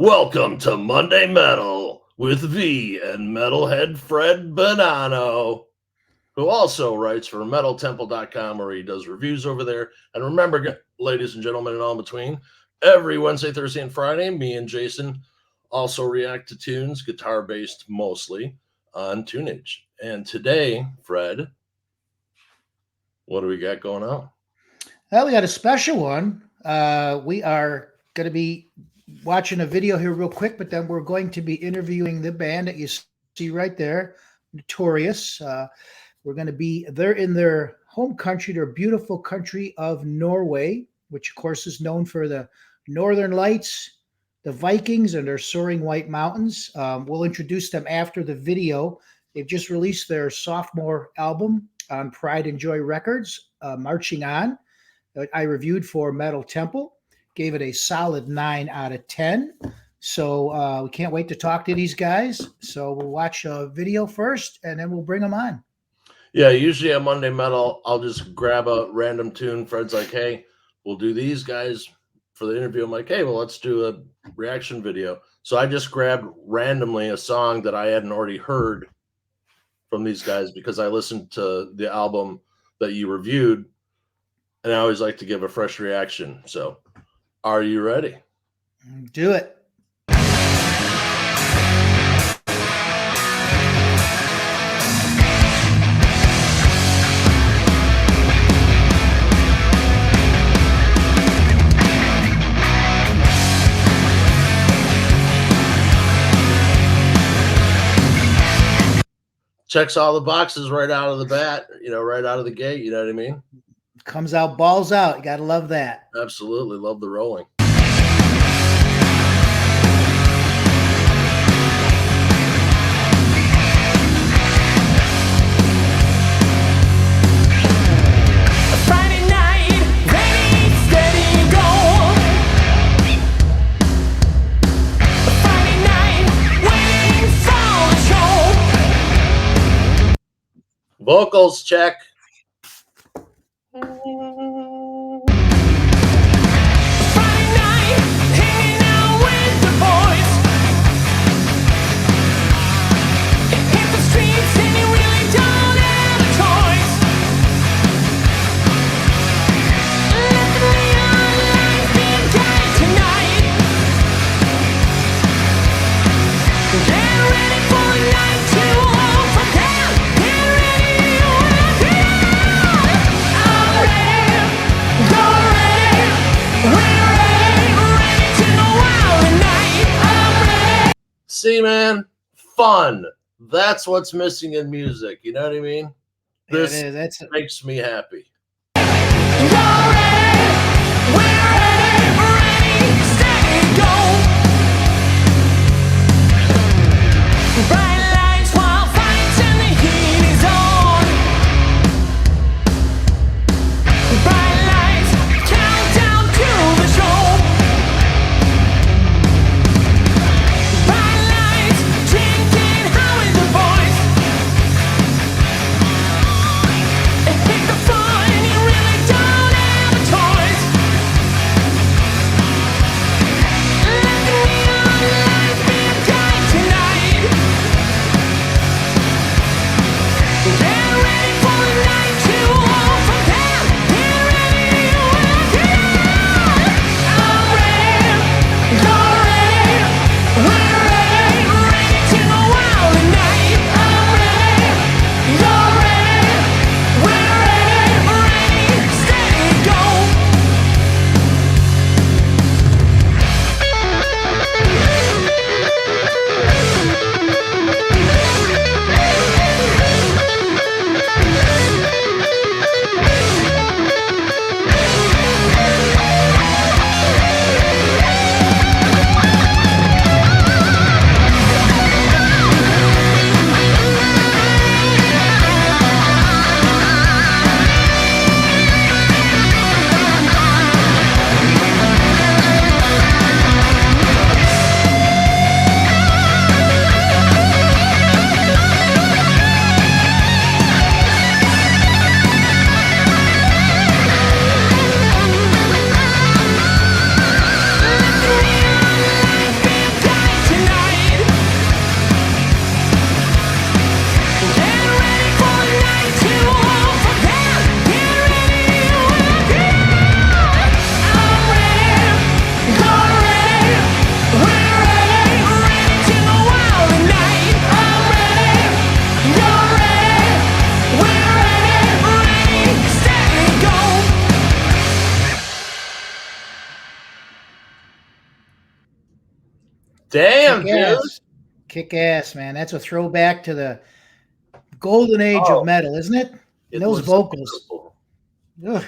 Welcome to Monday Metal with V and Metalhead Fred Bonanno, who also writes for MetalTemple.com, where he does reviews over there. And remember, ladies and gentlemen, and all in between, every Wednesday, Thursday, and Friday, me and Jason also react to tunes, guitar-based mostly, on Tunage. And today, Fred, what do we got going on? Well, we got a special one. We are going to be watching a video here real quick, but then we're going to be interviewing the band that you see right there, Notorious. We're going to be there in their home country, their beautiful country of Norway, which of course is known for the Northern Lights, the Vikings, and their soaring white mountains. We'll introduce them after the video. They've just released their sophomore album on Pride and Joy Records, Marching On. I reviewed for Metal Temple, gave it a solid 9 out of 10. So we can't wait to talk to these guys. So we'll watch a video first, and then we'll bring them on. Yeah, usually at Monday Metal, I'll just grab a random tune. Fred's like, hey, we'll do these guys for the interview. I'm like, hey, well, let's do a reaction video. So I just grabbed randomly a song that I hadn't already heard from these guys because I listened to the album that you reviewed, and I always like to give a fresh reaction. So are you ready? Do it. Checks all the boxes right out of the bat, right out of the gate. You know what I mean? Comes out, balls out. You got to love that. Absolutely. Love the rolling. Vocals check. See, man, fun. That's what's missing in music. You know what I mean? This makes me happy. Fine. Damn, Kick dude. ass. Kick ass, man. That's a throwback to the golden age of Oh, metal, isn't it? it And those was vocals. beautiful. Ugh,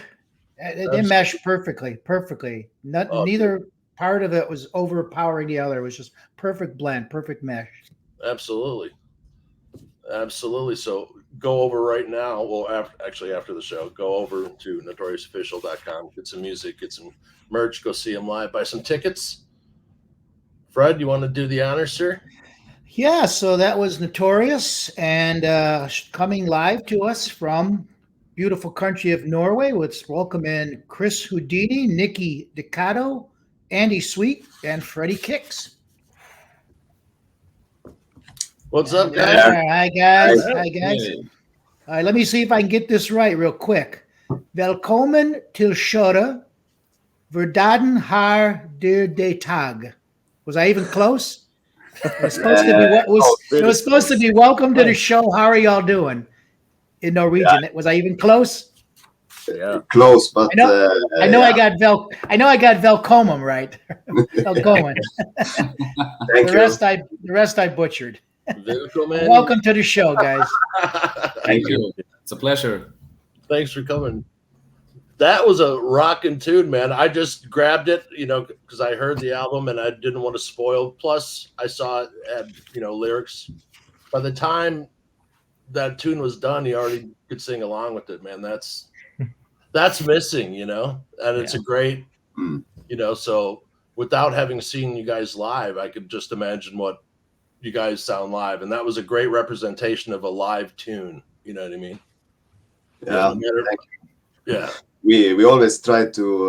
they mesh Absolutely. perfectly. Not, Oh, dude. neither part of it was overpowering the other. It was just perfect blend, perfect mesh. Absolutely. Absolutely. So go over right now. Well, after the show, go over to notoriousofficial.com, get some music, get some merch, go see them live, buy some tickets. Fred, you want to do the honors, sir? Yeah, so that was Notorious and coming live to us from beautiful country of Norway. Let's welcome in Chris Houdini, Nikki Dicato, Andy Sweet, and Freddie Kicks. What's And up, there guys? they are. Hi, guys. Hi. Hi, guys. All right, let me see if I can get this right real quick. Velkommen til Schode, Verdaden har de tag. Was I even close? It was supposed to be what was it was supposed to be welcome to the show. How are y'all doing? In Norwegian. Was I even close? Yeah, close, but I know I got Velkommen right. Velkommen. Thank you. The rest I butchered. Welcome, Welcome to the show, guys. thank you. It's a pleasure. Thanks for coming. That was a rockin' tune, man. I just grabbed it, because I heard the album and I didn't want to spoil. Plus, I saw it had, lyrics. By the time that tune was done, you already could sing along with it, man. That's missing, and it's a great, so without having seen you guys live, I could just imagine what you guys sound live, and that was a great representation of a live tune. You know what I mean? Yeah, yeah. We always try to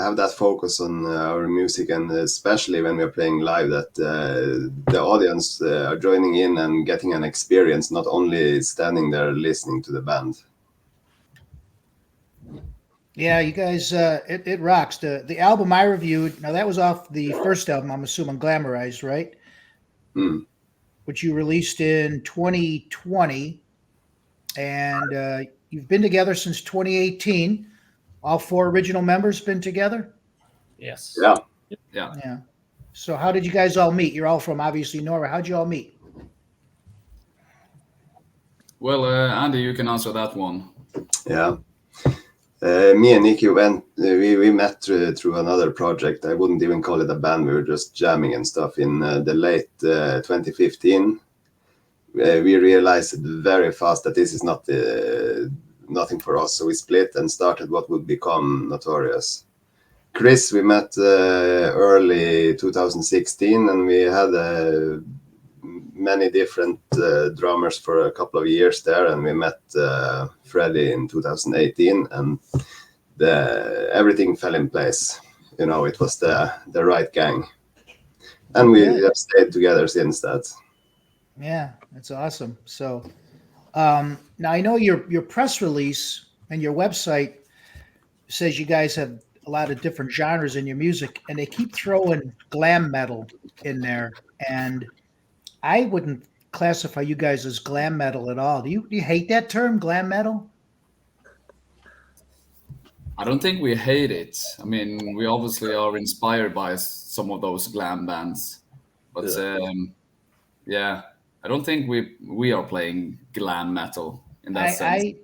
have that focus on our music, and especially when we're playing live, that the audience are joining in and getting an experience, not only standing there listening to the band. Yeah, you guys, it rocks. The album I reviewed, now that was off the first album, I'm assuming Glamorized, right? Which you released in 2020, and you've been together since 2018. All four original members been together? Yes. Yeah. So how did you guys all meet? You're all from obviously Norway. How'd you all meet? Well, Andy, you can answer that one. Yeah. Me and Nikki we met through another project. I wouldn't even call it a band. We were just jamming and stuff in the late 2015. We realized very fast that this is not nothing for us. So we split and started what would become Notorious. Chris, we met early 2016, and we had many different drummers for a couple of years there, and we met Freddie in 2018, and everything fell in place. It was the right gang, and we have stayed together since that. Yeah, that's awesome. So now I know your press release and your website says you guys have a lot of different genres in your music, and they keep throwing glam metal in there, and I wouldn't classify you guys as glam metal at all. Do you hate that term, glam metal? I don't think we hate it. I mean, we obviously are inspired by some of those glam bands, but I don't think we are playing glam metal in that sense.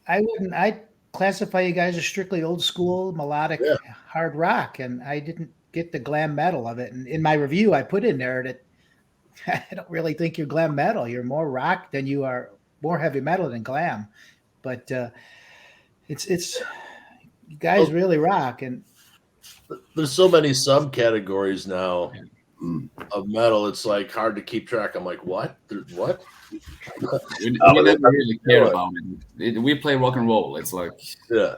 I wouldn't. I classify you guys as strictly old school melodic hard rock, and I didn't get the glam metal of it. And in my review, I put in there that I don't really think you're glam metal. You're more rock than you are more heavy metal than glam. But it's you guys really rock, and there's so many subcategories now of metal. It's like hard to keep track. I'm like, what? What? We never really care about it. We play rock and roll. It's like yeah.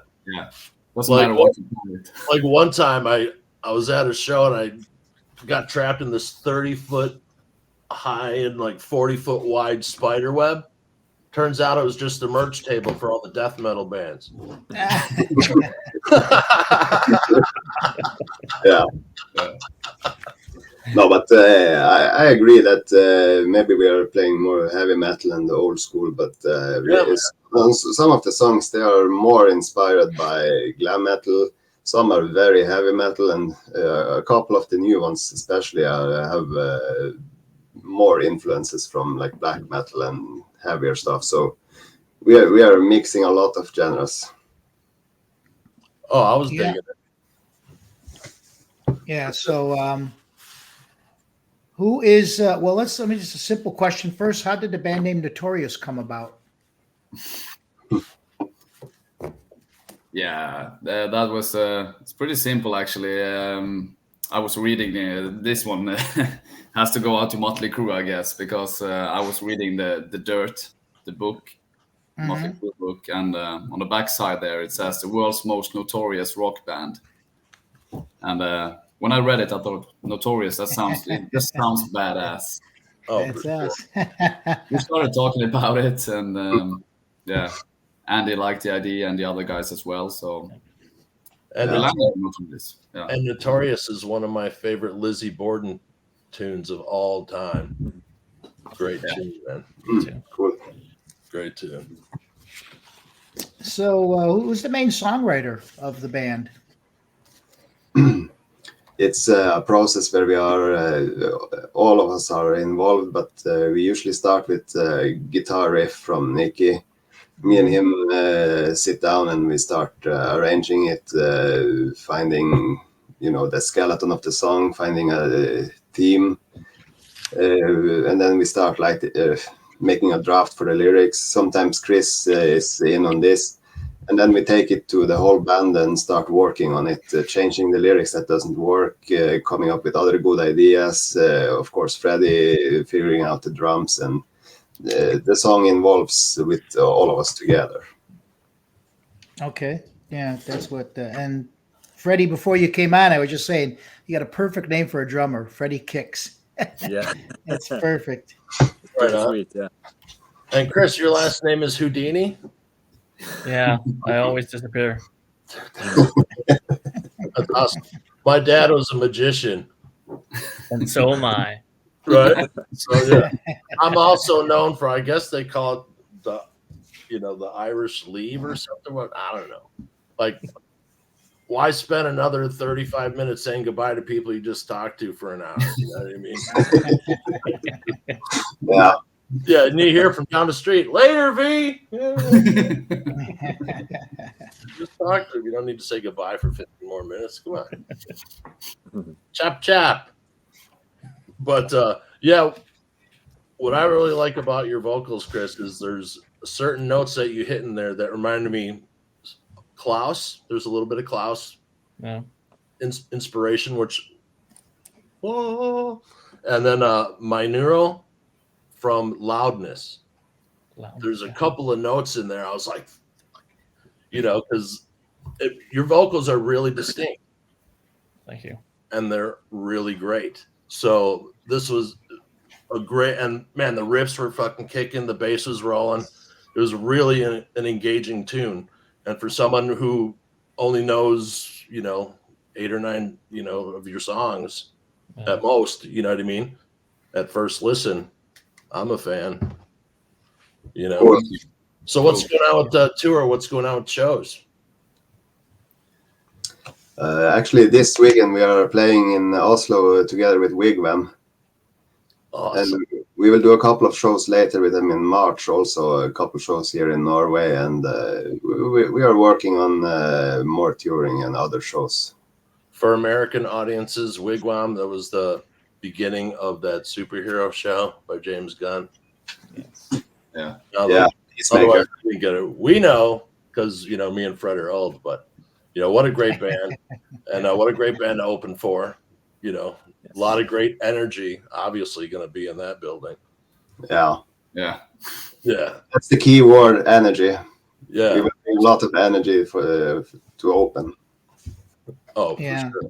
Doesn't matter what you do. Like one time I was at a show and I got trapped in this 30-foot high and like 40-foot wide spider web. Turns out it was just the merch table for all the death metal bands. Yeah. No, but I agree that maybe we are playing more heavy metal and old school, but some of the songs, they are more inspired by glam metal. some are very heavy metal, and a couple of the new ones especially have more influences from like black metal and heavier stuff. So we are mixing a lot of genres. Oh, I was Yeah. digging it. Yeah. So, who is? Well, let me just a simple question first. How did the band name Notorious come about? Yeah, that was it's pretty simple actually. I was reading this one has to go out to Motley Crue, I guess, because I was reading the Dirt, the book, Motley Crue book, and on the back side there it says the world's most notorious rock band. And when I read it, I thought Notorious. It just sounds badass. Oh, That's for sure. us. We started talking about it, and yeah, Andy liked the idea, and the other guys as well. So And, we Yeah. landed on Notorious. Yeah. and Notorious is one of my favorite Lizzie Borden tunes of all time. Great tune, man. Cool. Great tune. So, who's the main songwriter of the band? It's a process where we are all of us are involved, but we usually start with guitar riff from Nicky. Me and him sit down and we start arranging it, finding the skeleton of the song, finding a theme, and then we start making a draft for the lyrics. Sometimes Chris is in on this, and then we take it to the whole band and start working on it, changing the lyrics that doesn't work, coming up with other good ideas. Of course, Freddie figuring out the drums, and the song involves with all of us together. Okay. Yeah, that's what. And Freddie, before you came on, I was just saying you got a perfect name for a drummer, Freddie Kicks. Yeah, That's perfect. Right pretty on. sweet. Yeah, And Chris, your last name is Houdini? Yeah, I always disappear. That's awesome. My dad was a magician, And so am I. right? So yeah, I'm also known for, I guess they call it the Irish leave or something. What, I don't know. Like, why spend another 35 minutes saying goodbye to people you just talked to for an hour? You know what I mean? Yeah. Yeah, and you hear from down the street, later, V. Yeah. Just talk to him. You don't need to say goodbye for 15 more minutes. Come on. Chap. But yeah, what I really like about your vocals, Chris, is there's certain notes that you hit in there that reminded me Klaus. There's a little bit of Klaus inspiration, which and then Minuro from Loudness. There's a couple of notes in there. I was like, because your vocals are really distinct. Thank you. And they're really great. So this was a great, and man, the riffs were fucking kicking, the bass was rolling. It was really an engaging tune. And for someone who only knows, 8 or 9, of your songs at most, you know what I mean? At first listen, I'm a fan. Cool. So what's going on with the tour? What's going on with shows? Actually, this weekend we are playing in Oslo together with Wigwam. Awesome. And we will do a couple of shows later with them in March, also a couple of shows here in Norway. And we are working on more touring and other shows. For American audiences, Wigwam, that was the beginning of that superhero show by James Gunn. Yes. Yeah. Yeah. Otherwise, we didn't get it. We know because, me and Fred are old, but, what a great band. And what a great band to open for. A lot of great energy, obviously, going to be in that building. Yeah. Yeah. Yeah. That's the key word, energy. Yeah. We will bring a lot of energy to open. Oh, for Yeah. sure.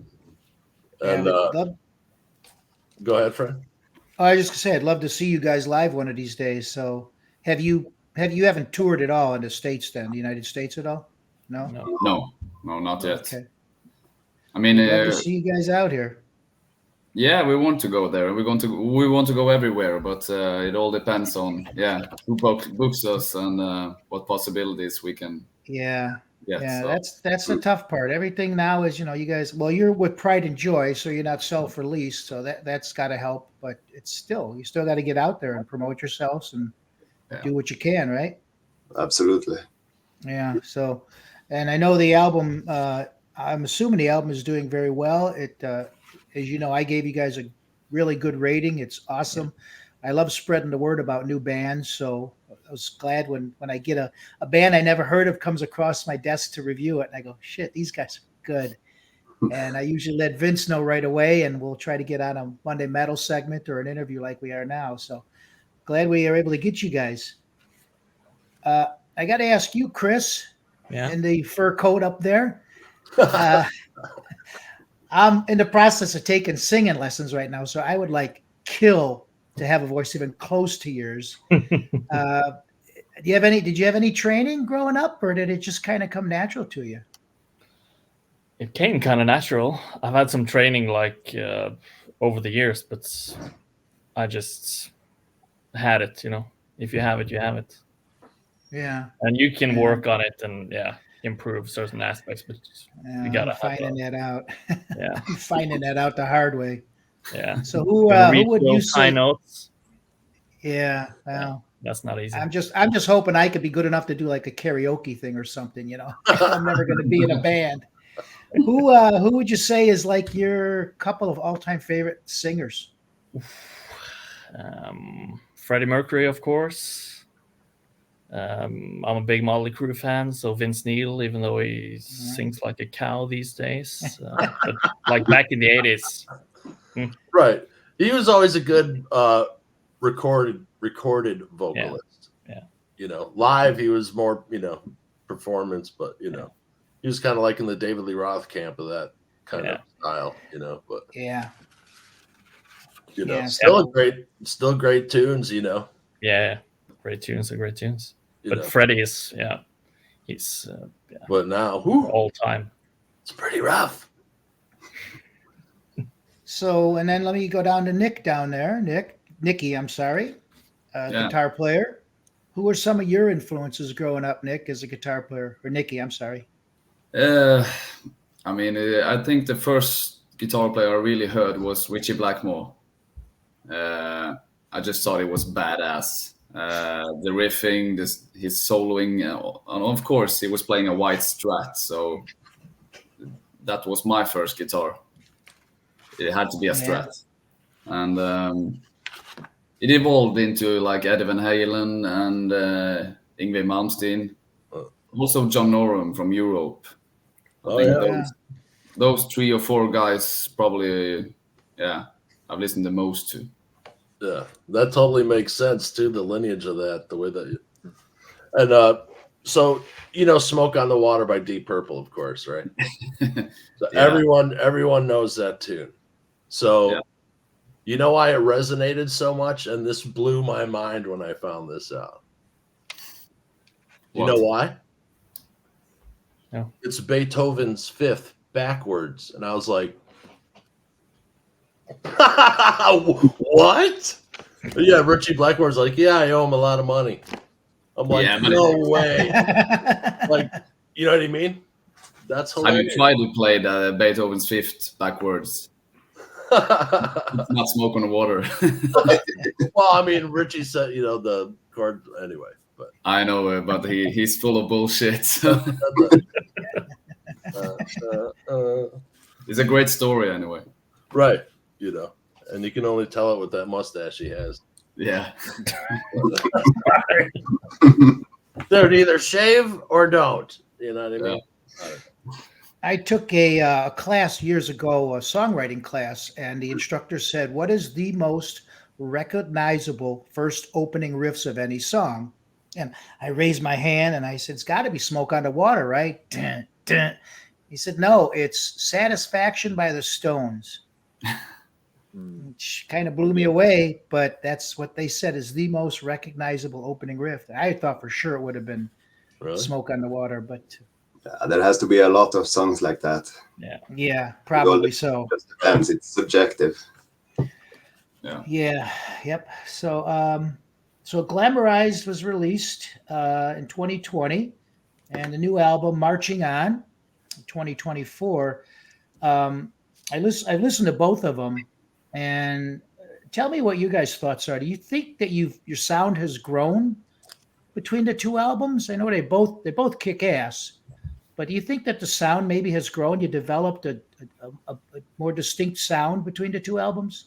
Yeah, And go ahead, Fred. I was just gonna say I'd love to see you guys live one of these days. So you haven't toured at all in the States then, the United States at all? No? No, not yet. Okay. I mean, I'd love to see you guys out here. yeah, we want to go there. We want to go everywhere, but it all depends on who books us and what possibilities we can. Yeah. yet. Yeah, so. that's the tough part. Everything now is, you guys. Well, you're with Pride and Joy, so you're not self-released, so that's got to help. But it's still, you still got to get out there and promote yourselves and Yeah. do what you can, right? Absolutely. Yeah. So, and I know the album. I'm assuming the album is doing very well. It, as you know, I gave you guys a really good rating. It's awesome. I love spreading the word about new bands. So I was glad when I get a band I never heard of comes across my desk to review it, and I go, shit, these guys are good. And I usually let Vince know right away, and we'll try to get on a Monday Metal segment or an interview like we are now. So glad we are able to get you guys. I got to ask you, Chris, Yeah. in the fur coat up there. I'm in the process of taking singing lessons right now, so I would like kill to have a voice even close to yours. Did you have any training growing up, or did it just kind of come natural to you? It came kind of natural. I've had some training over the years, but I just had it. If you have it, you have it. Yeah. And you can Yeah. work on it and improve certain aspects, but you gotta I'm finding that out. Yeah. I'm finding that out the hard way. Yeah. So who would you those high say? notes. Yeah. Well, That's not easy. I'm just hoping I could be good enough to do like a karaoke thing or something. I'm never going to be in a band. Who would you say is like your couple of all-time favorite singers? Freddie Mercury, of course. I'm a big Motley Crue fan, so Vince Neil, even though he sings like a cow these days, but like back in the 80s. Right. He was always a good recorded vocalist. Yeah. Live he was more, performance, but he was kind of like in the David Lee Roth camp of that kind of style, but Yeah. still great tunes, Yeah. Great tunes are great tunes. But Freddie is, he's But now, all time. It's pretty rough. So, and then let me go down to Nick down there. Nicky, I'm sorry, guitar player. Who were some of your influences growing up, Nick, as a guitar player? Or Nicky, I'm sorry. I think the first guitar player I really heard was Richie Blackmore. I just thought it was badass. The riffing, his soloing, and of course he was playing a white Strat, so that was my first guitar. It had to be a Strat, and it evolved into like Eddie Van Halen and Yngwie Malmsteen, also John Norum from Europe. I think those 3 or 4 guys probably, I've listened the most to. Yeah, that totally makes sense too. The lineage of that, the way that, and so "Smoke on the Water" by Deep Purple, of course, right? So everyone knows that tune. So you know why it resonated so much, and this blew my mind when I found this out. You know why? No. It's Beethoven's Fifth backwards, and I was like, what? Yeah, Richie Blackmore's like, I owe him a lot of money. I'm like, no way. Like, you know what I mean? That's hilarious. Have you tried to play the Beethoven's Fifth backwards? It's not "Smoke on the Water." Well, I mean, Richie said, the chord anyway. But I know, but he's full of bullshit. So. It's a great story anyway. Right. And you can only tell it with that mustache he has. Yeah. Dude, either shave or don't. You know what I mean? I took a class years ago, a songwriting class, and the instructor said, what is the most recognizable first opening riffs of any song? And I raised my hand and I said, it's got to be "Smoke on the Water," right? Dun, dun. He said, no, it's "Satisfaction" by the Stones. Which kind of blew me away, but that's what they said is the most recognizable opening riff. I thought for sure it would have been "Smoke on the Water," but there has to be a lot of songs like that. Yeah, probably so. Just depends. It's subjective. Yep. So, so Glamorized was released in 2020. and the new album Marching On, 2024. I've listened to both of them, and tell me what you guys' thoughts are. Do you think that your sound has grown between the two albums? I know they both kick ass, but do you think that the sound maybe has grown? You developed a more distinct sound between the two albums?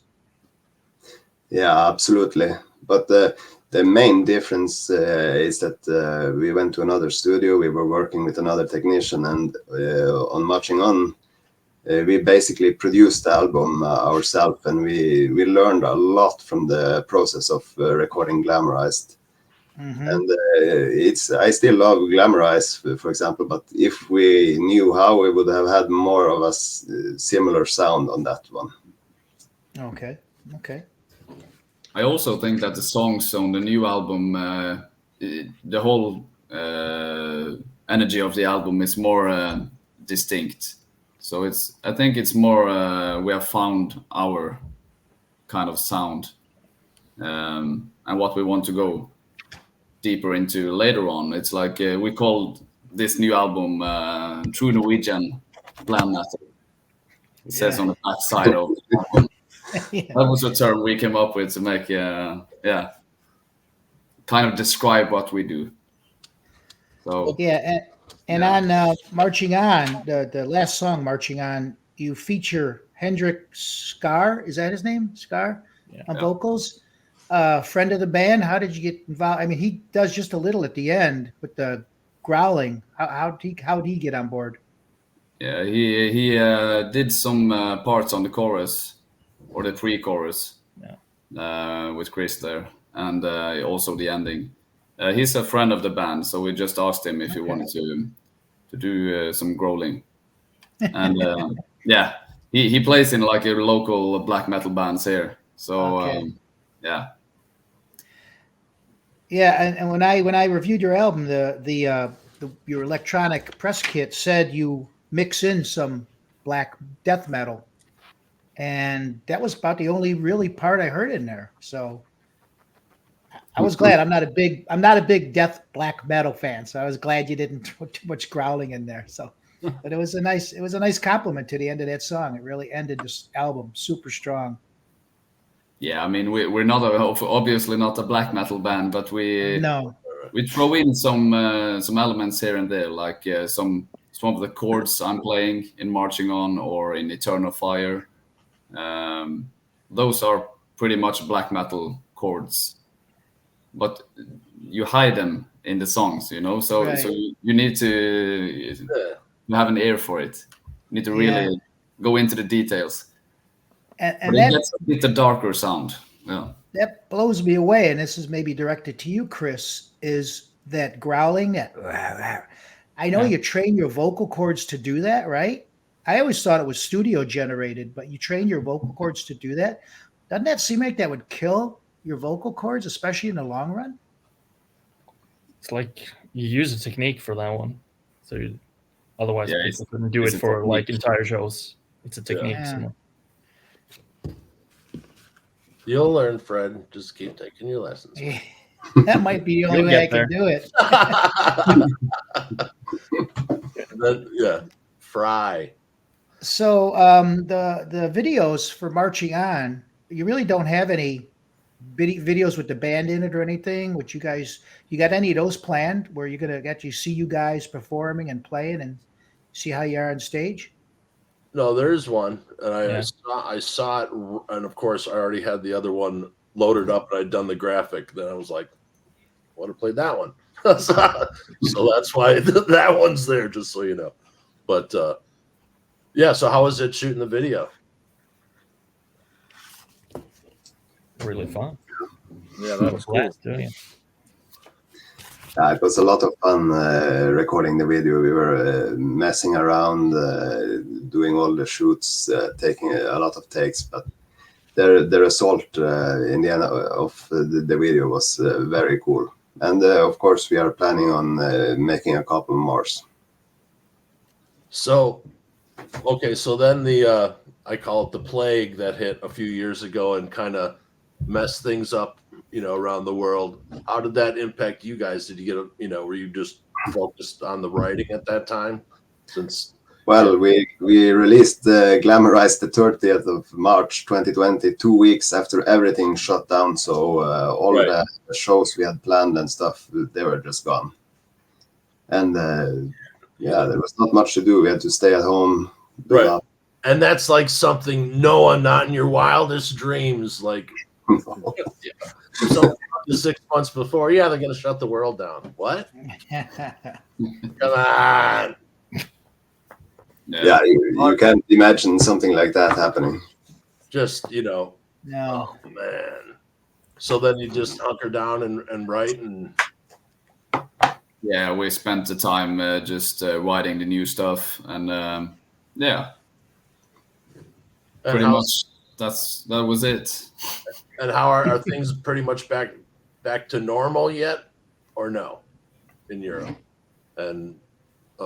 Yeah, absolutely. But the main difference is that we went to another studio. We were working with another technician, and on Marching On, we basically produced the album ourselves, and we learned a lot from the process of recording Glamorized. Mm-hmm. And I still love Glamorize, for example, but if we knew how, we would have had more of a similar sound on that one. Okay. I also think that the songs on the new album, the whole energy of the album is more distinct. So I think it's more we have found our kind of sound, and what we want to go deeper into later on. It's like we called this new album True Norwegian Glam Metal. It says on the back side of the album. Yeah. That was a term we came up with to make, kind of describe what we do. So Yeah, and on Marching On, the last song, Marching On, you feature Hendrik Scar. Is that his name? Scar on vocals. Friend of the band. How did you get involved? I mean, he does just a little at the end with the growling. How did he get on board? yeah, he did some parts on the chorus or the pre-chorus with Chris there, and also the ending. He's a friend of the band, so we just asked him if he wanted to do some growling, and he plays in like a local black metal bands here. So yeah. Yeah, and when I reviewed your album, your electronic press kit said you mix in some black death metal, and that was about the only really part I heard in there. So I was glad. I'm not a big death black metal fan, so I was glad you didn't put too much growling in there. So, but it was a nice compliment to the end of that song. It really ended this album super strong. Yeah, I mean we're not obviously not a black metal band, but we throw in some elements here and there, like some of the chords I'm playing in Marching On or in Eternal Fire. Those are pretty much black metal chords, but you hide them in the songs, you know. So you need to have an ear for it. You need to really go into the details. And but it gets a bit a darker sound. Yeah. That blows me away, and this is maybe directed to you, Chris, is that growling, that I know you train your vocal cords to do that, right? I always thought it was studio generated, but you train your vocal cords to do that. Doesn't that seem like that would kill your vocal cords, especially in the long run? It's like you use a technique for that one. So otherwise people couldn't do it for technique. like entire shows. It's a technique. Yeah. You'll learn, Fred. Just keep taking your lessons. That might be the only way I can do it. Fry. So the videos for Marching On, you really don't have any videos with the band in it or anything. Which you got any of those planned where you're gonna actually see you guys performing and playing and see how you are on stage? No, there's one, and I saw it, and of course I already had the other one loaded up, and I'd done the graphic. Then I was like, I want to play that one, so that's why that one's there, just so you know. But so how was it shooting the video? Really fun. Yeah, that was cool. Doing it. It was a lot of fun recording the video. We were messing around, doing all the shoots, taking a lot of takes. But the result in the end of the video was very cool. And of course, we are planning on making a couple more. So, okay, so then the I call it the plague that hit a few years ago and kind of messed things up, around the world. How did that impact you guys? Did you get were you just focused on the writing at that time? Since Well, we released Glamorized the 30th of March 2020, 2 weeks after everything shut down. So all Right. the shows we had planned and stuff, they were just gone. And yeah, there was not much to do. We had to stay at home. Right. Nothing. And that's like something Noah, not in your wildest dreams. Like something 6 months before, yeah, they're gonna shut the world down. What? Come on. Yeah, you can't imagine something like that happening. Just, no. Oh man. So then you just hunker down and write and Yeah, we spent the time just writing the new stuff, and yeah, and pretty how, much that was it. and how are things pretty much back to normal yet, or no, in Europe and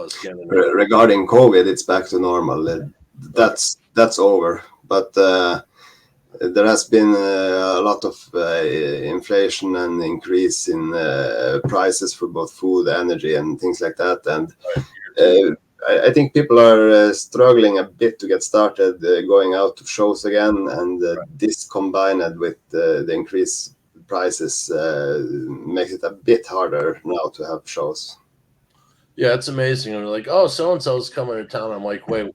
Scandinavia? Regarding COVID, it's back to normal. That's over. But there has been a lot of inflation and increase in prices for both food, energy, and things like that. And I think people are struggling a bit to get started going out to shows again. And this combined with the increased prices makes it a bit harder now to have shows. Yeah, it's amazing. I'm like, oh, so and so's coming to town. I'm like, wait,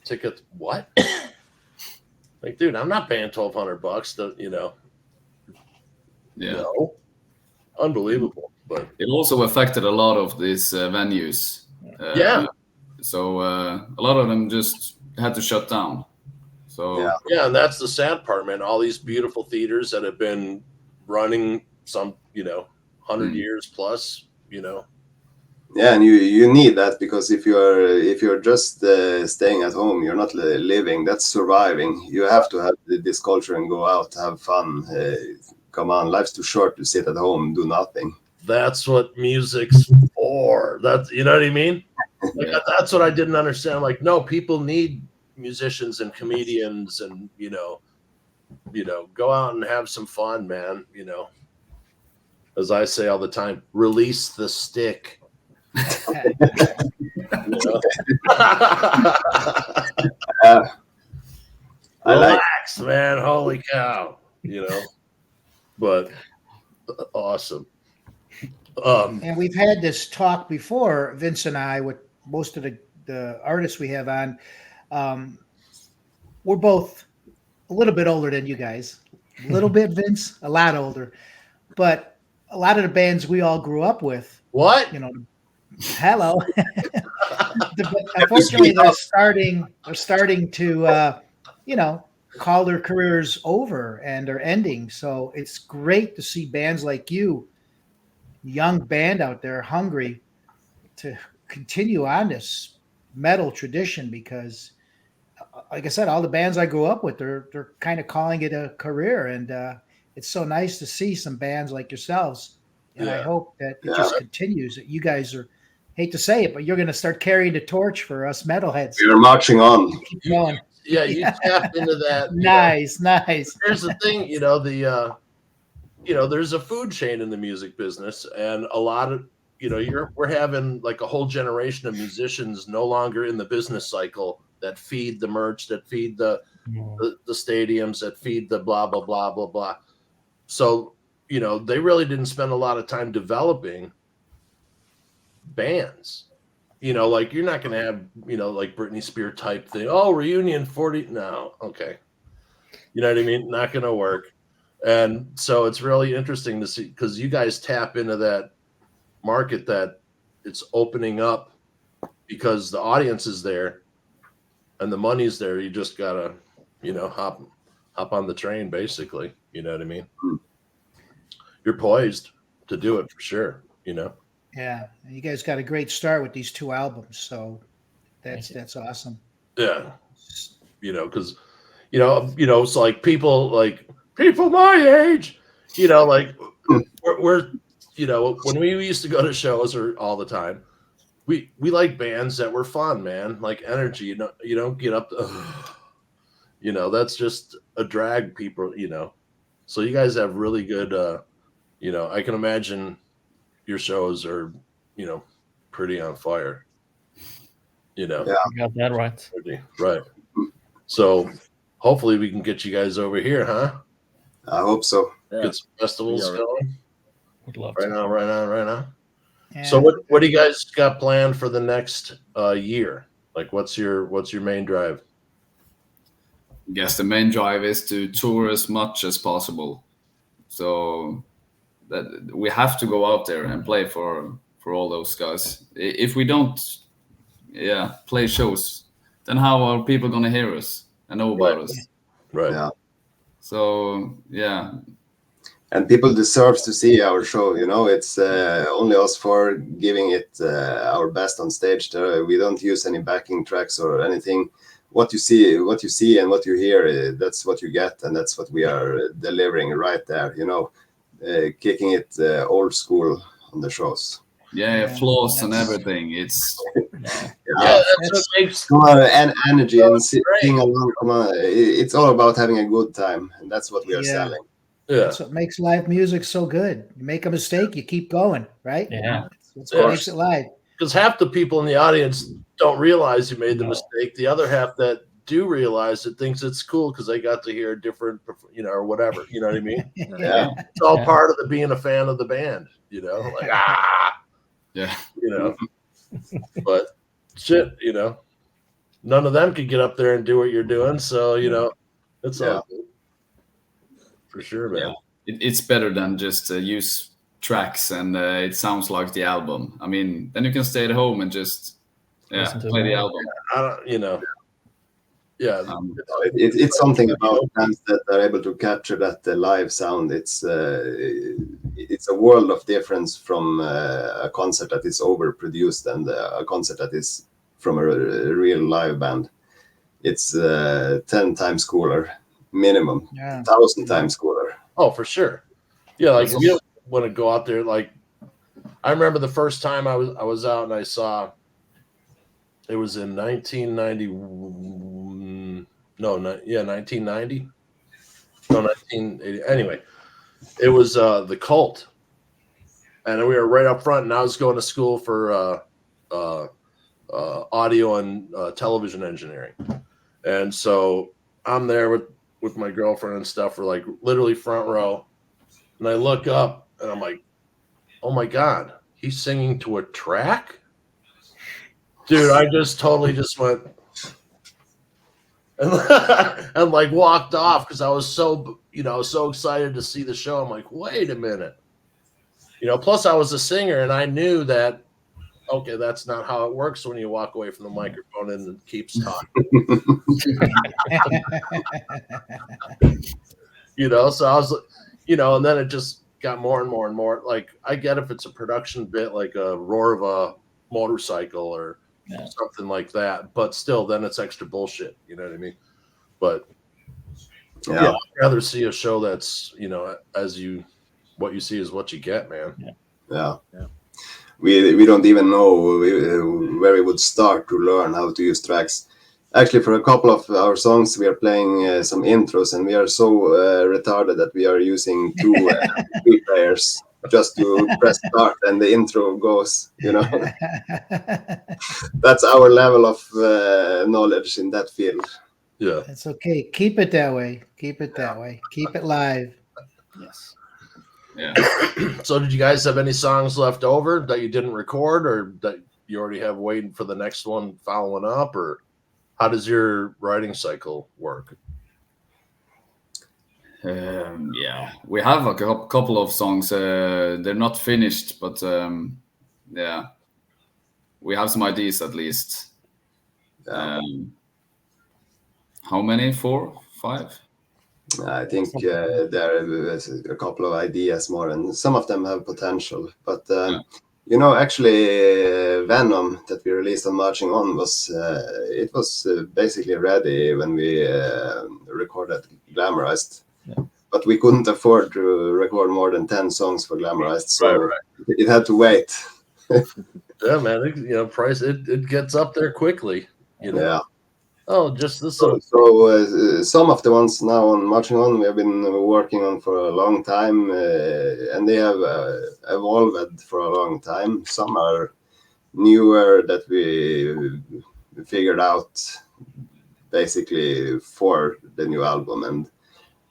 tickets? What? Like, dude, I'm not paying $1,200 to, Yeah, no, unbelievable. But it also affected a lot of these venues. yeah, So a lot of them just had to shut down. So yeah, and that's the sad part, man. All these beautiful theaters that have been running some, 100 years plus, Yeah, and you need that, because if you're just staying at home, you're not living. That's surviving. You have to have this culture and go out, have fun. Come on, life's too short to sit at home and do nothing. That's what music's for. That's, you know what I mean? Like, that's what I didn't understand. I'm like, no, people need musicians and comedians and, go out and have some fun, man. As I say all the time, release the stick. Relax, man. Holy cow. But awesome. And we've had this talk before, Vince and I, with most of the artists we have on. We're both a little bit older than you guys. A little bit, Vince, a lot older. But a lot of the bands we all grew up with. What? Hello. Unfortunately, they're starting to, call their careers over and they're ending. So it's great to see bands like you, young band out there, hungry to continue on this metal tradition, because like I said, all the bands I grew up with, they're kind of calling it a career, and it's so nice to see some bands like yourselves. And I hope that it just continues. That you guys are, hate to say it, but you're going to start carrying the torch for us metalheads. We're marching on. Keep going. Yeah, you tap into that. Nice. Here's the thing, there's a food chain in the music business, and a lot of, we're having like a whole generation of musicians no longer in the business cycle that feed the merch, that feed the stadiums, that feed the blah, blah, blah, blah, blah. So, they really didn't spend a lot of time developing bands. Like you're not going to have, like Britney Spears type thing. Oh, reunion 40. No. Okay. You know what I mean? Not going to work. And so it's really interesting to see, because you guys tap into that market that it's opening up because the audience is there and the money's there. You just gotta, hop on the train, basically. You know what I mean? You're poised to do it for sure. Yeah, you guys got a great start with these 2 albums, so that's awesome. Yeah, because it's like people my age, like we're when we used to go to shows or all the time, we like bands that were fun, man, like energy. You don't get up to, that's just a drag, people. So you guys have really good. I can imagine your shows are, pretty on fire. You know, Yeah. You got that right. right. So hopefully we can get you guys over here, huh? I hope so. Yeah. Get some festivals Yeah. going. Would love Right to. on, right on, right on. Yeah. So what do you guys got planned for the next year? Like what's your main drive? I guess the main drive is to tour as much as possible. So that we have to go out there and play for all those guys. If we don't, play shows, then how are people gonna hear us and know about us? Right. Yeah. So yeah, And people deserve to see our show. You know, it's only us for giving it our best on stage. We don't use any backing tracks or anything. What you see, and what you hear, that's what you get, and that's what we are delivering right there. You know, kicking it old school on the shows. yeah, flaws and that's- everything. It's Yeah, that's what makes Come on, and energy and Great. sing along. Come on, it's all about having a good time, and that's what we are Yeah. selling. yeah. That's what makes live music so good. You make a mistake, you keep going, right? Yeah. That's Yeah. what makes it live. Because half the people in the audience don't realize you made the No. mistake. The other half that do realize it thinks it's cool because they got to hear a different, or whatever. You know what I mean? Yeah. It's all Yeah. part of the being a fan of the band. Like yeah, But shit, none of them could get up there and do what you're doing. So it's all good. For sure, man. it's better than just use tracks and it sounds like the album. I mean, then you can stay at home and just Listen to play the it. album. I don't, yeah. It's something about bands that are able to capture that live sound. It's a world of difference from a concert that is overproduced and a concert that is from a real live band. It's 10 times cooler, minimum, Yeah. 1,000 times cooler. Oh, for sure. Yeah, like if you want to go out there, like I remember the first time I was out and I saw it was in 1990. No, 1990. No, 1980. Anyway, it was the Cult, and we were right up front. And I was going to school for audio and television engineering, and so I'm there with my girlfriend and stuff. We're like literally front row, and I look up and I'm like, oh my God, he's singing to a track? Dude, I just totally just went and like walked off because I was so excited to see the show. I'm like, wait a minute. Plus I was a singer and I knew that, okay, that's not how it works when you walk away from the microphone and it keeps talking. So I was, and then it just got more and more and more. Like, I get if it's a production bit, like a roar of a motorcycle or something like that, but still, then it's extra bullshit. You know what I mean? But yeah, I'd rather see a show that's, what you see is what you get, man. Yeah. We don't even know where we would start to learn how to use tracks. Actually, for a couple of our songs, we are playing some intros, and we are so retarded that we are using two players just to press start and the intro goes. That's our level of knowledge in that field. Yeah, It's okay. Keep it that way. Keep it that way. Keep it live. Yes. Yeah. So did you guys have any songs left over that you didn't record or that you already have waiting for the next one following up, or how does your writing cycle work? We have a couple of songs. They're not finished, but we have some ideas at least. How many? 4, 5? I think there is a couple of ideas more, and some of them have potential. But actually, Venom that we released on Marching On was basically ready when we recorded Glamorized. Yeah. But we couldn't afford to record more than 10 songs for Glamorized, so Right. it had to wait. Yeah, man. Price it gets up there quickly. Yeah. Oh, just this So little. some of the ones now on Marching On we have been working on for a long time, and they have evolved for a long time. Some are newer that we figured out basically for the new album, and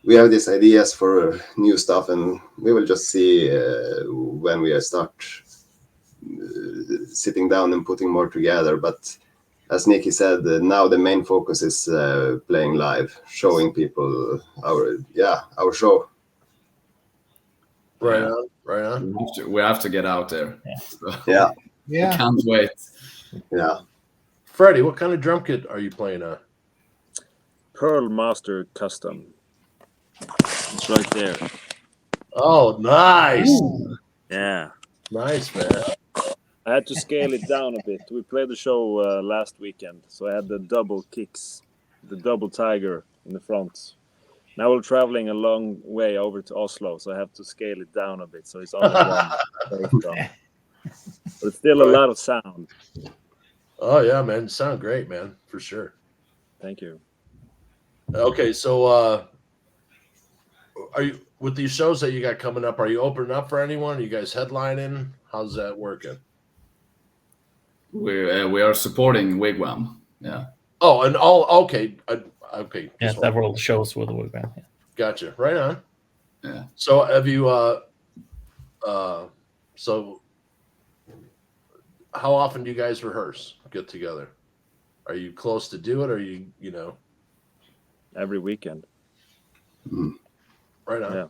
we have these ideas for new stuff, and we will just see when we start sitting down and putting more together. But as Nicky said, now the main focus is playing live, showing people our show. Right Yeah. on, right on. We have to get out there. Yeah. So, Yeah, we Yeah. can't wait. yeah. Freddie, what kind of drum kit are you playing on? Pearl Master Custom. It's right there. Oh, nice, Yeah. nice, man. I had to scale it down a bit. We played the show last weekend, so I had the double kicks, the double tiger in the front. Now we're traveling a long way over to Oslo, so I have to scale it down a bit, so it's only one bass drum. But it's still a lot of sound. Oh yeah, man, you sound great, man, for sure. Thank you. Okay, so are you with these shows that you got coming up? Are you opening up for anyone? Are you guys headlining? How's that working? We are supporting Wigwam. Yeah. Oh, and all okay, okay. Yeah, just several shows with the Wigwam. Yeah. Gotcha. Right on. Yeah. So have you so how often do you guys rehearse, get together? Are you close to do it, or you know? Every weekend. Right on. Yeah.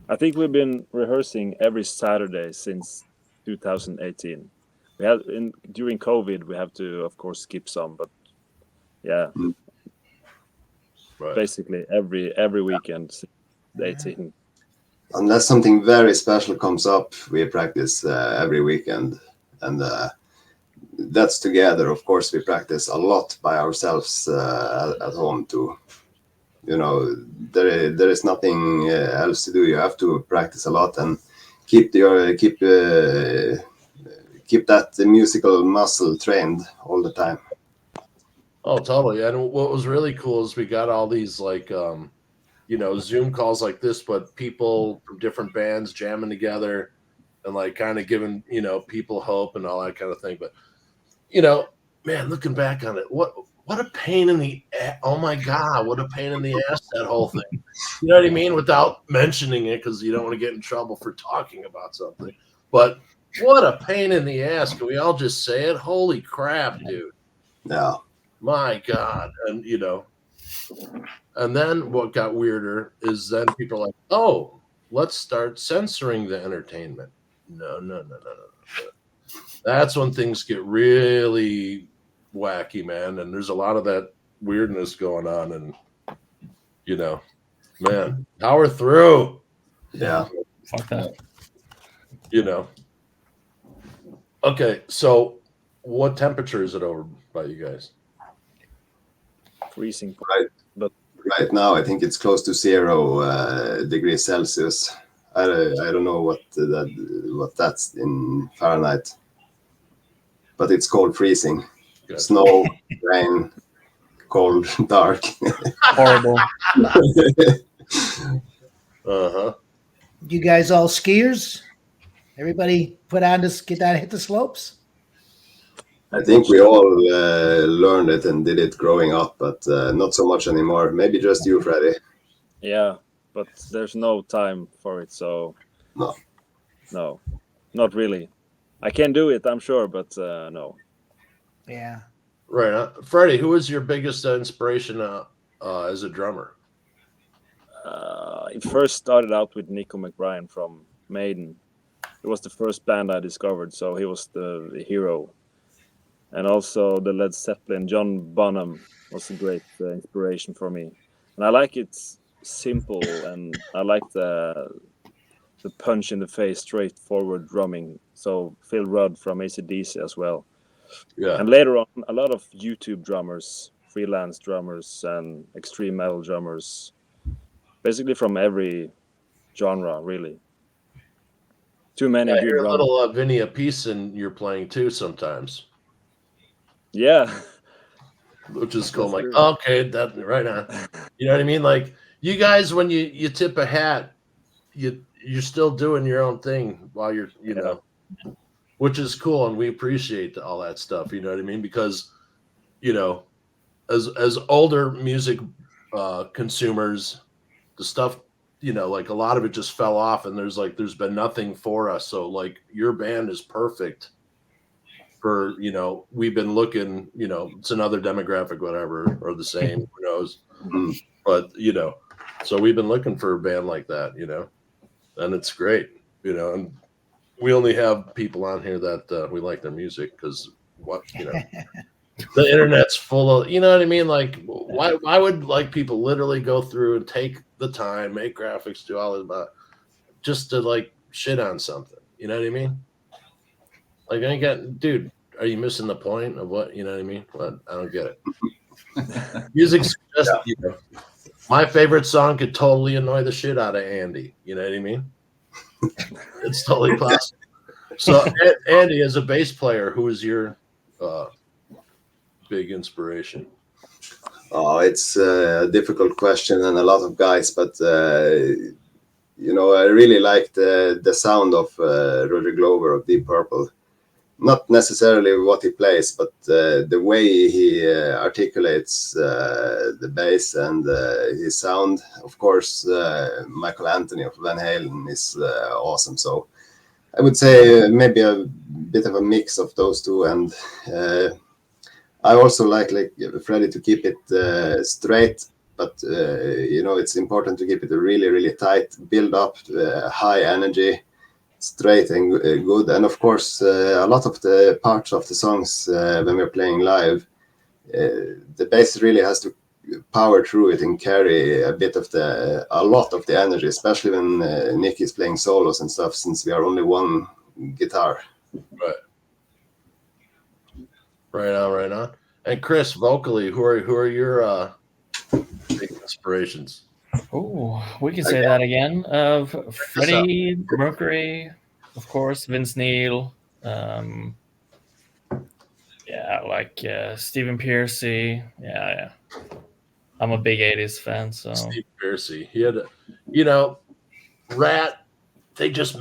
I think we've been rehearsing every Saturday since 2018. We had during COVID, we have to, of course, skip some, but yeah, Right. basically every weekend since 18. Unless something very special comes up, we practice every weekend, and that's together. Of course, we practice a lot by ourselves at home too. You know, there is nothing else to do. You have to practice a lot and keep that musical muscle trained all the time. Oh, totally. And what was really cool is we got all these like Zoom calls like this, but people from different bands jamming together and like kind of giving, people hope and all that kind of thing. But man, looking back on it, what a pain in the oh my God, what a pain in the ass that whole thing. You know what I mean? Without mentioning it, because you don't want to get in trouble for talking about something. But what a pain in the ass. Can we all just say it? Holy crap, dude. Yeah. My God. And and then what got weirder is then people are like, oh, let's start censoring the entertainment. No. That's when things get really wacky, man. And there's a lot of that weirdness going on. And, man, power through. Yeah. Fuck that. Okay, so what temperature is it over by you guys? Freezing. Right now, I think it's close to 0 degrees Celsius. I don't know what that's in Fahrenheit, but it's cold, freezing. Gotcha. Snow, rain, cold, dark. Horrible. Uh-huh. You guys all skiers? Everybody put on to get down, hit the slopes? I think we all learned it and did it growing up, but not so much anymore. Maybe just you, Freddie. Yeah, but there's no time for it, so no, not really. I can do it, I'm sure, but no. Yeah. Right. Freddie, who was your biggest inspiration as a drummer? It first started out with Nico McBride from Maiden. It was the first band I discovered, so he was the hero. And also the Led Zeppelin, John Bonham was a great inspiration for me. And I like it's simple, and I like the punch in the face, straightforward drumming. So Phil Rudd from AC/DC as well. Yeah. And later on, a lot of YouTube drummers, freelance drummers, and extreme metal drummers, basically from every genre, really. Too many I good hear a drummers. little Vinny Appice in you're playing too sometimes, Yeah. which is cool. I'm That's like, true. okay, that right on. You know what I mean? Like you guys, when you tip a hat, you're still doing your own thing while you're, which is cool, and we appreciate all that stuff. You know what I mean? Because as older music consumers, the stuff like a lot of it just fell off, and there's been nothing for us. So like your band is perfect for we've been looking. It's another demographic, whatever, or the same. Who knows? Mhm. But so we've been looking for a band like that. And it's great. And we only have people on here that we like their music because the internet's full of what I mean. Like why would like people literally go through and take the time, make graphics, do all of that just to like shit on something? You know what I mean? Like I got, dude, are you missing the point of what? You know what I mean? What? I don't get it. Music's just my favorite song could totally annoy the shit out of Andy. You know what I mean? It's totally possible. So Andy, as a bass player, who is your big inspiration? Oh, it's a difficult question, and a lot of guys, but I really like the sound of Roger Glover of Deep Purple. Not necessarily what he plays, but the way he articulates the bass and his sound. Of course, Michael Anthony of Van Halen is awesome. So I would say maybe a bit of a mix of those two. And I also like Freddie to keep it straight, but it's important to keep it really, really tight, build up high energy, straight and good. And of course, a lot of the parts of the songs when we're playing live, the bass really has to power through it and carry a lot of the energy, especially when Nick is playing solos and stuff, since we are only one guitar. Right on. And Chris, vocally, who are your big inspirations? Oh, we can say that again. Freddie Mercury, of course, Vince Neil. Stephen Pearcy. Yeah. I'm a big 80s fan, so Steve Pearcy. He had Rat. They just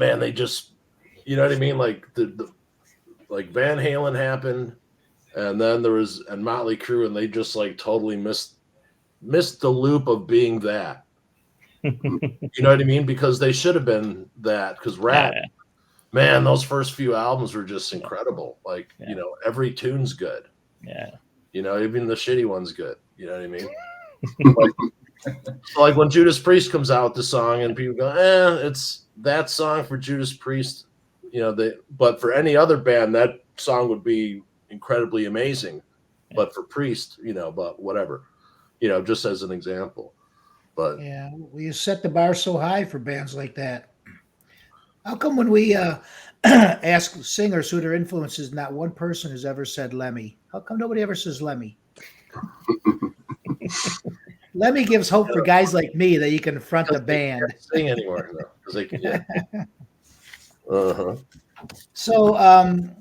you know what I mean? Like the like Van Halen happened, and then there was Motley Crue, and they just like totally missed the loop of being that. You know what I mean? Because they should have been that. Because Rat, man, those first few albums were just incredible. Like every tune's good. Yeah. Even the shitty one's good. You know what I mean? like when Judas Priest comes out with the song, and people go, it's that song for Judas Priest. But for any other band, that song would be incredibly amazing. Yeah. But for Priest, but whatever, just as an example. But yeah, well, you set the bar so high for bands like that. How come when we ask singers who their influences, not one person has ever said Lemmy? How come nobody ever says Lemmy? Lemmy gives hope for guys like me that you can front the band. They can't sing anymore, because they can. So,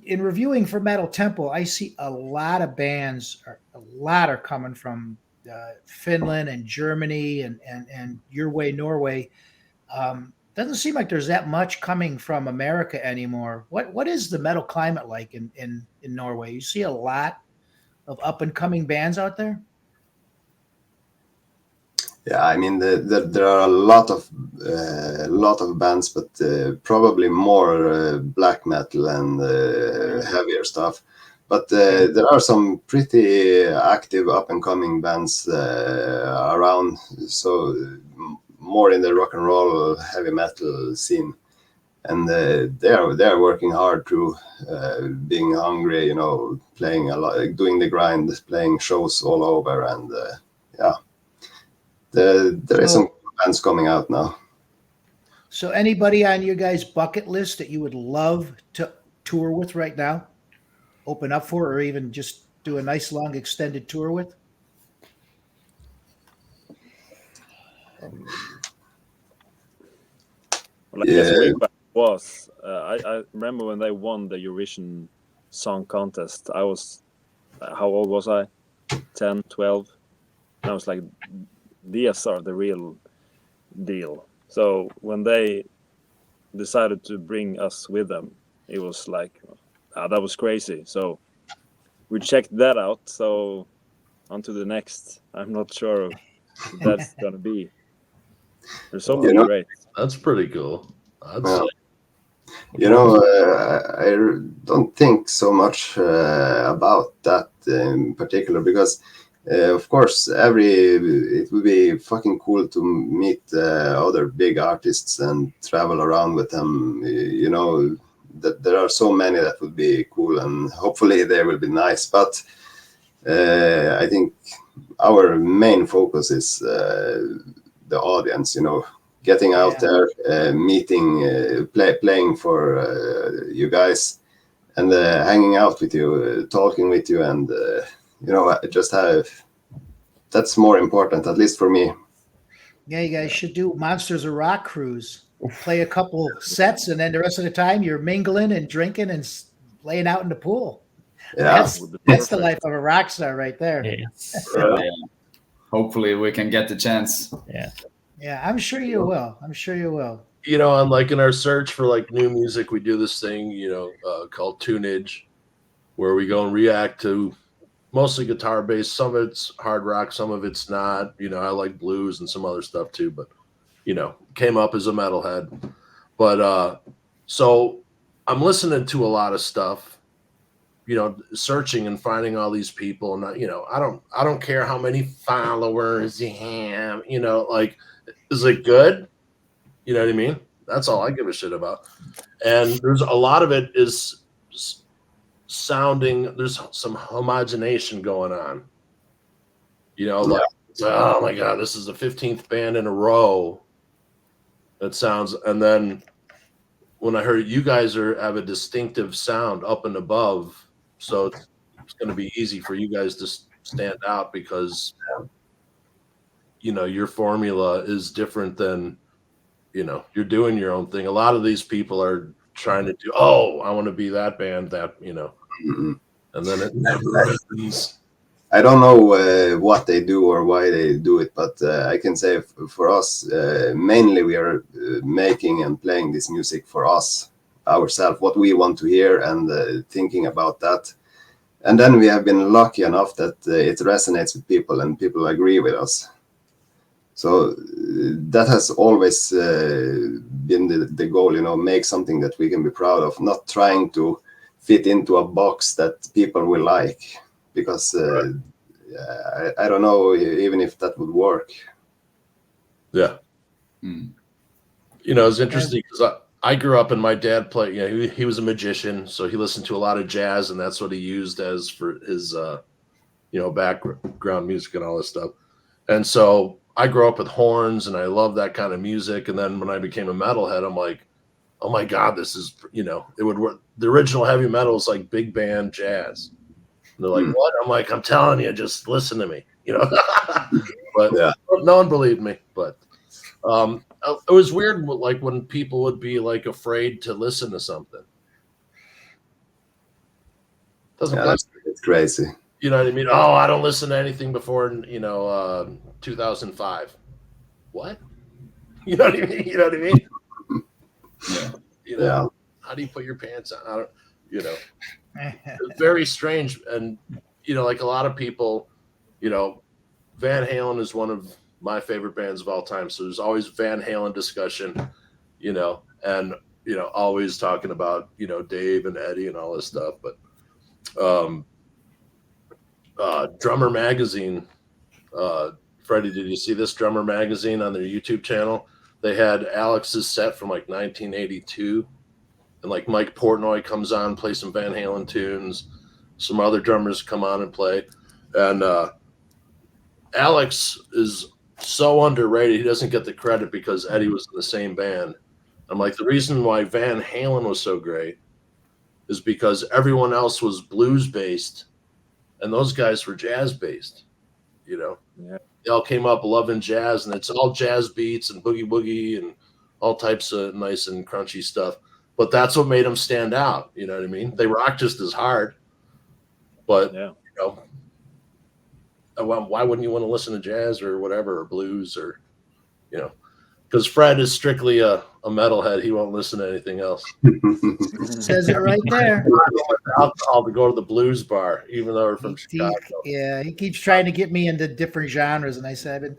in reviewing for Metal Temple, I see a lot of bands. A lot are coming from Finland and Germany and your way, Norway. Doesn't seem like there's that much coming from America anymore. What is the metal climate like in Norway? You see a lot of up and coming bands out there. Yeah, I mean there are a lot of bands, but probably more black metal and heavier stuff. But there are some pretty active up and coming bands around. So more in the rock and roll heavy metal scene, and they are working hard through being hungry, playing a lot, doing the grind, playing shows all over, and yeah. There is some bands coming out now. So anybody on your guys' bucket list that you would love to tour with right now, open up for, or even just do a nice long extended tour with? Well, I guess Wigback was. I remember when they won the Eurovision Song Contest. I was, how old was I? 10, 12. And I was like, these are the real deal. So when they decided to bring us with them, it was like, that was crazy. So we checked that out. So on to the next. I'm not sure who that's gonna be. There's so many great. That's pretty cool. I'd Yeah. say. You know, don't think so much about that in particular because, of course, it would be fucking cool to meet other big artists and travel around with them. You know, that there are so many that would be cool, and hopefully they will be nice. But I think our main focus is the audience. You know, getting out there, meeting, playing for you guys, and hanging out with you, talking with you, and you know, just have. That's more important, at least for me. Yeah, you guys should do Monsters of Rock cruise. Play a couple sets, and then the rest of the time you're mingling and drinking and laying out in the pool. Yeah, That's the life of a rock star right there. Yes. Yeah. Hopefully we can get the chance. Yeah. Yeah, I'm sure you will. I'm sure you will. You know, and like in our search for like new music, we do this thing, you know, called tunage, where we go and react to mostly guitar based. Some of it's hard rock, some of it's not. You know, I like blues and some other stuff too, but you know, came up as a metalhead. But so I'm listening to a lot of stuff, you know, searching and finding all these people, and you know, I don't care how many followers you have, you know, like, is it good? You know what I mean? That's all I give a shit about. And there's a lot of it is sounding, there's some homogenation going on. You know, like, oh my God, this is the 15th band in a row that sounds, and then when I heard you guys have a distinctive sound up and above, so it's going to be easy for you guys to stand out because, you know, your formula is different than, you know, you're doing your own thing. A lot of these people are trying to do, oh, I want to be that band, that, you know, and then it never happens. I don't know what they do or why they do it, but I can say for us, mainly we are making and playing this music for us, ourselves, what we want to hear, and thinking about that. And then we have been lucky enough that it resonates with people and people agree with us. So that has always been the goal, you know, make something that we can be proud of, not trying to fit into a box that people will like, because I don't know even if that would work. Yeah. You know, it's interesting because I grew up and my dad played, you know, he was a magician, so he listened to a lot of jazz, and that's what he used as for his, you know, background music and all this stuff. And so I grew up with horns, and I love that kind of music. And then when I became a metalhead, I'm like, oh my God, this is, you know, it would work. The original heavy metal is like big band jazz. And they're like, what? I'm like, I'm telling you, just listen to me, you know. But no one believed me. But it was weird, like when people would be like afraid to listen to something. It's crazy. You know what I mean? Oh, I don't listen to anything before, you know, 2005. What? You know what I mean? You know what I mean? You know, how do you put your pants on? I don't, you know, it's very strange. And, you know, like a lot of people, you know, Van Halen is one of my favorite bands of all time. So there's always Van Halen discussion, you know, and, you know, always talking about, you know, Dave and Eddie and all this stuff. But, Drummer Magazine, Freddie, did you see this Drummer Magazine on their YouTube channel? They had Alex's set from like 1982, and like Mike Portnoy comes on, play some Van Halen tunes. Some other drummers come on and play, and Alex is so underrated. He doesn't get the credit because Eddie was in the same band. I'm like, the reason why Van Halen was so great is because everyone else was blues based, and those guys were jazz based. You know, they all came up loving jazz, and it's all jazz beats and boogie woogie and all types of nice and crunchy stuff. But that's what made them stand out. You know what I mean? They rock just as hard, but you know, why wouldn't you want to listen to jazz or whatever, or blues, or, you know, because Fred is strictly a a metalhead, he won't listen to anything else. Says it right there. Alcohol to go to the blues bar, even though we're from Chicago. Yeah, he keeps trying to get me into different genres, and I said, I've been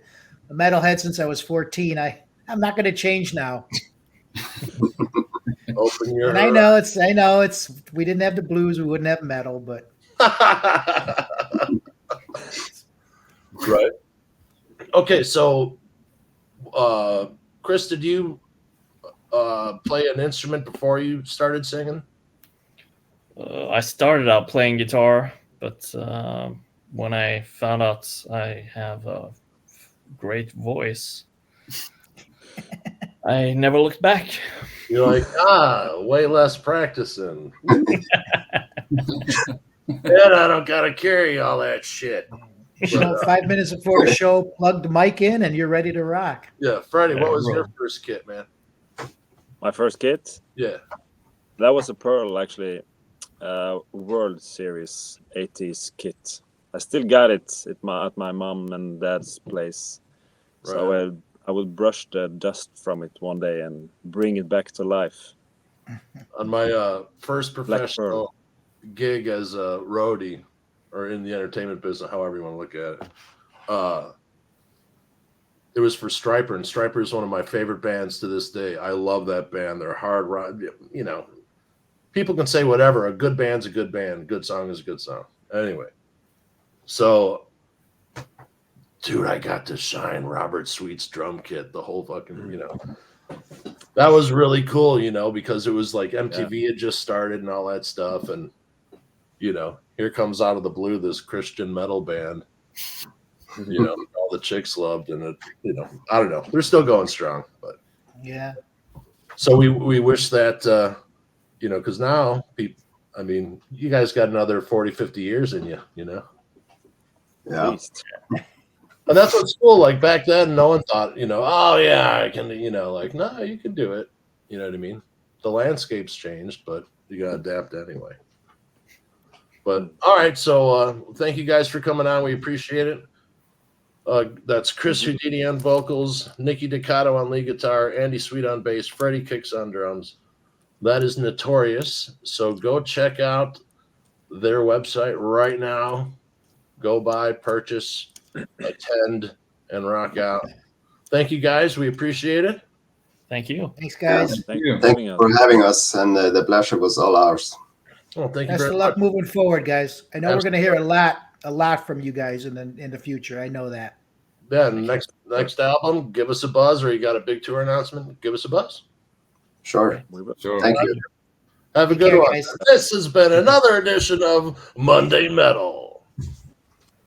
a metalhead since I was 14. I'm not going to change now. Open your And I know it's we didn't have the blues, we wouldn't have metal, but right. Okay, so Chris, did you play an instrument before you started singing? I started out playing guitar, but when I found out I have a great voice, I never looked back. You're like, way less practicing. And I don't gotta carry all that shit. you know, 5 minutes before the show, plug the mic in, and you're ready to rock. Yeah, Freddie, what was bro. your first kit, man? My first kit, Yeah. that was a Pearl, actually, World Series 80s kit. I still got it at my mom and dad's place. So Right. I will brush the dust from it one day and bring it back to life. On my first Pearl. professional gig as a roadie, or in the entertainment business, however you want to look at it, it was for Stryper, and Stryper is one of my favorite bands to this day. I love that band. They're hard rock. You know, people can say whatever. A good band's a good band. A good song is a good song. Anyway, so, dude, I got to shine Robert Sweet's drum kit, the whole fucking, you know. That was really cool, you know, because it was like MTV had just started and all that stuff. And, you know, here comes out of the blue this Christian metal band, you know, all the chicks loved. And, it, you know, I don't know. They're still going strong. But Yeah. so we wish that, you know, because now people, I mean, you guys got another 40, 50 years in you, you know. Yeah. At least. And that's what's cool. Like back then, no one thought, you know, oh yeah, I can, you know, like, no, you can do it. You know what I mean? The landscape's changed, but you gotta adapt anyway. But all right, so thank you guys for coming on. We appreciate it. That's Chris Houdini on vocals, Nikki Ducato on lead guitar, Andy Sweet on bass, Freddie Kicks on drums. That is Notorious. So go check out their website right now. Go buy, purchase, attend, and rock out. Thank you guys. We appreciate it. Thank you. Thanks, guys. Thank you. you for Thank having you us. for having us, and the pleasure was all ours. Well, thank you Best very of luck much. moving forward, guys. I know we're going to hear a lot from you guys in the future. I know that. Yeah, next album, give us a buzz, or you got a big tour announcement, give us a buzz. Sure. Sure. Thank you. Have a Take good care, one. guys. This has been another edition of Monday Metal.